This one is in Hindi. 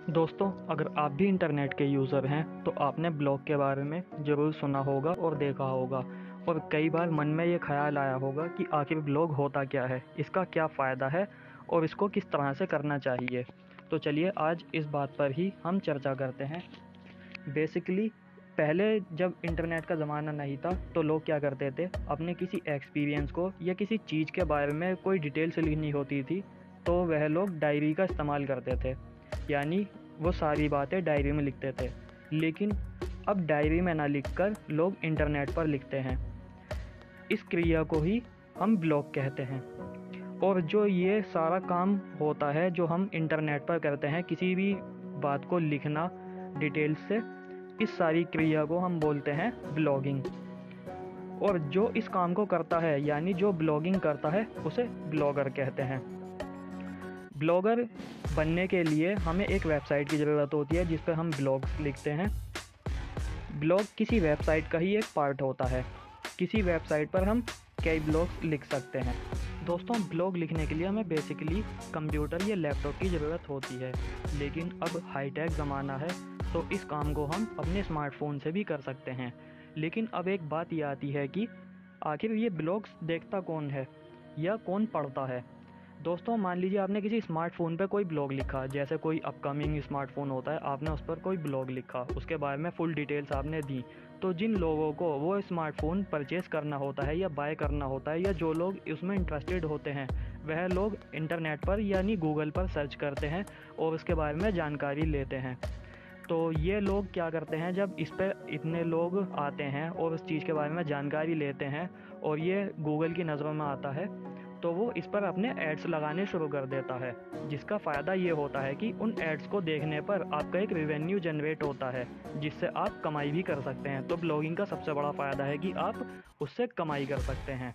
दोस्तों, अगर आप भी इंटरनेट के यूज़र हैं तो आपने ब्लॉग के बारे में ज़रूर सुना होगा और देखा होगा। और कई बार मन में ये ख़्याल आया होगा कि आखिर ब्लॉग होता क्या है, इसका क्या फ़ायदा है और इसको किस तरह से करना चाहिए। तो चलिए आज इस बात पर ही हम चर्चा करते हैं। बेसिकली पहले जब इंटरनेट का ज़माना नहीं था तो लोग क्या करते थे, अपने किसी एक्सपीरियंस को या किसी चीज़ के बारे में कोई डिटेल्स लिखनी होती थी तो वह लोग डायरी का इस्तेमाल करते थे। यानी वो सारी बातें डायरी में लिखते थे। लेकिन अब डायरी में ना लिखकर लोग इंटरनेट पर लिखते हैं। इस क्रिया को ही हम ब्लॉग कहते हैं। और जो ये सारा काम होता है जो हम इंटरनेट पर करते हैं, किसी भी बात को लिखना डिटेल्स से, इस सारी क्रिया को हम बोलते हैं ब्लॉगिंग। और जो इस काम को करता है यानी जो ब्लॉगिंग करता है उसे ब्लॉगर कहते हैं। ब्लॉगर बनने के लिए हमें एक वेबसाइट की ज़रूरत होती है जिस पर हम ब्लॉग्स लिखते हैं। ब्लॉग किसी वेबसाइट का ही एक पार्ट होता है। किसी वेबसाइट पर हम कई ब्लॉग्स लिख सकते हैं। दोस्तों, ब्लॉग लिखने के लिए हमें बेसिकली कंप्यूटर या लैपटॉप की ज़रूरत होती है। लेकिन अब हाईटेक ज़माना है तो इस काम को हम अपने स्मार्टफोन से भी कर सकते हैं। लेकिन अब एक बात ये आती है कि आखिर ये ब्लॉग्स देखता कौन है या कौन पढ़ता है। दोस्तों, मान लीजिए आपने किसी स्मार्टफ़ोन पे कोई ब्लॉग लिखा, जैसे कोई अपकमिंग स्मार्टफ़ोन होता है, आपने उस पर कोई ब्लॉग लिखा, उसके बारे में फुल डिटेल्स आपने दी। तो जिन लोगों को वो स्मार्टफ़ोन परचेज़ करना होता है या बाय करना होता है या जो लोग उसमें इंटरेस्टेड होते हैं, वह लोग इंटरनेट पर यानी गूगल पर सर्च करते हैं और उसके बारे में जानकारी लेते हैं। तो ये लोग क्या करते हैं, जब इस पर इतने लोग आते हैं और उस चीज़ के बारे में जानकारी लेते हैं और ये गूगल की नज़रों में आता है, तो वो इस पर अपने एड्स लगाने शुरू कर देता है। जिसका फ़ायदा ये होता है कि उन एड्स को देखने पर आपका एक रेवेन्यू जनरेट होता है जिससे आप कमाई भी कर सकते हैं। तो ब्लॉगिंग का सबसे बड़ा फ़ायदा है कि आप उससे कमाई कर सकते हैं।